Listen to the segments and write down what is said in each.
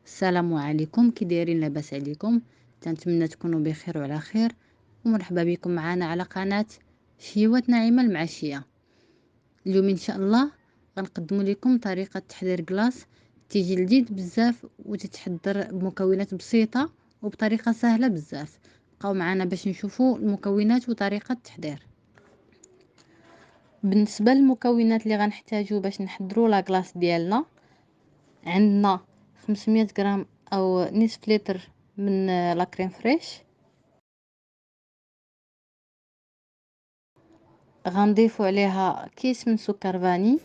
السلام عليكم، كي دايرين؟ لاباس عليكم؟ تنتمنى تكونوا بخير وعلى خير، ومرحبا بكم معنا على قناة شهيوات نعيمة المعشية. اليوم ان شاء الله غنقدم لكم طريقة تحضير كلاص تيجي لذيذ بزاف وتتحضر بمكونات بسيطة وبطريقة سهلة بزاف. بقاو معنا باش نشوفوا المكونات وطريقة التحضير. بالنسبة للمكونات اللي غنحتاجو باش نحضروا لا كلاص ديالنا، عندنا 500 غرام او نصف لتر من لا كريم فريش. غنضيفو عليها كيس من سكر فاني،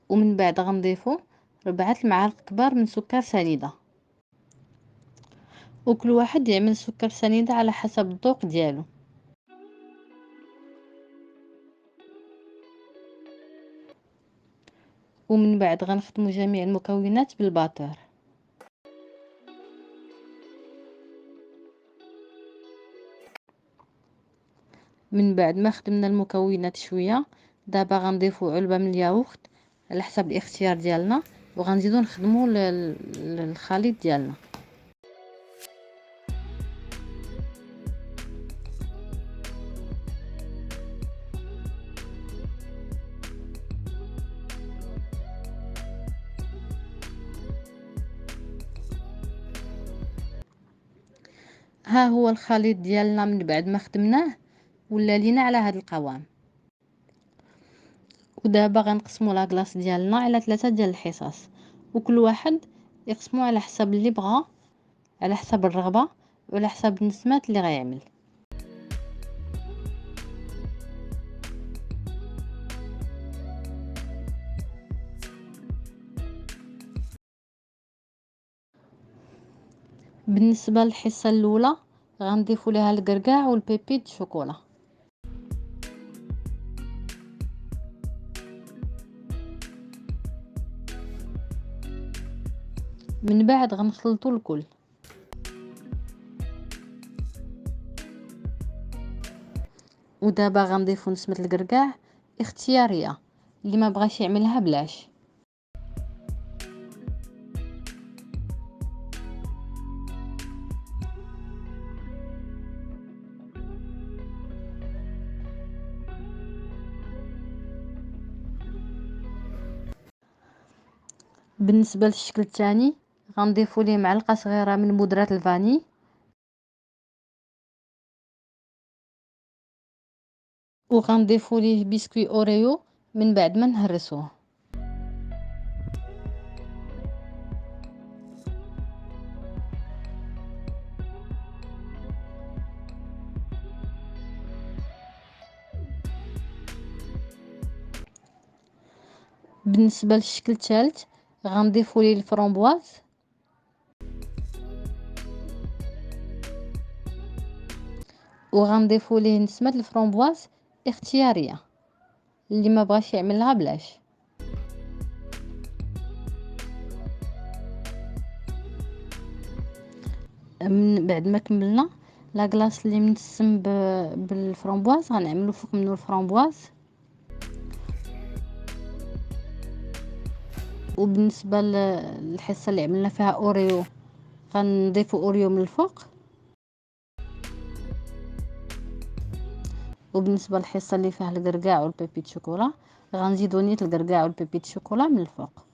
ومن بعد غنضيفو 4 المعالق كبار من سكر سنيده، وكل واحد يعمل سكر سنيده على حسب الذوق ديالو. ومن بعد غنخدمو جميع المكونات بالباتور. من بعد ما خدمنا المكونات شويه، دابا غنضيفو علبه من الياغورت على حسب الاختيار ديالنا، وغنزيدو نخدمو الخليط ديالنا. ها هو الخليط ديالنا من بعد ما خدمناه ولا لينا على هذا القوام. ودابا غنقسموا لا كلاص ديالنا على 3 ديال الحصص، وكل واحد يقسمو على حسب اللي بغى، على حسب الرغبه وعلى حسب النسمات اللي غيعمل. بالنسبه للحصه الاولى غنضيفوا ليها الكركاع والبيبي د شوكولا. من بعد غنخلطوا الكل. ودابا غنضيفوا نسمه الكركاع اختياريه، اللي ما بغاش يعملها بلاش. بالنسبه للشكل الثاني غنضيفوا ليه معلقه صغيره من بودره الفاني، وغنضيفوا ليه بسكوي اوريو من بعد ما نهرسوه. بالنسبه للشكل الثالث غنضيفوا ليه الفرامبواز، وغنضيفوا ليه نسمه الفرامبواز اختياريه، اللي ما بغاش يعملها بلاش. من بعد ما كملنا لا كلاص اللي منسم بالفرامبواز غنعملو فوق منو الفرامبواز. وبالنسبه للحصه اللي عملنا فيها اوريو غنضيفو اوريو من الفوق. وبالنسبه للحصه اللي فيها الكركاع والبيبي د شوكولا غنزيدو نيت الكركاع والبيبي د شوكولا من الفوق.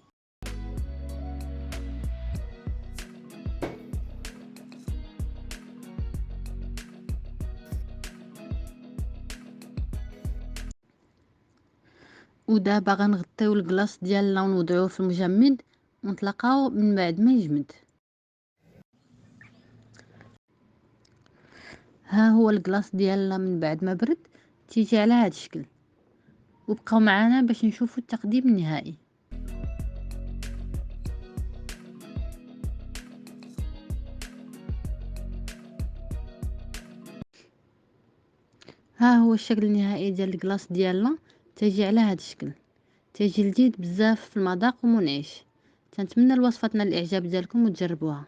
ودابا غنغطيو الكلاص ديالنا ونوضعوه في المجمد ونطلقاو من بعد ما يجمد. ها هو الكلاص ديالنا من بعد ما برد تيجي على هذا الشكل. وبقاو معنا باش نشوفوا التقديم النهائي. ها هو الشكل النهائي ديال الكلاص ديالنا، تيجي على هذا الشكل، تيجي لذيذ بزاف في المذاق ومنعش. تنتمنى لوصفتنا الاعجاب ديالكم وتجربوها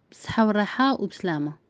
بالصحه والراحه وبسلامه.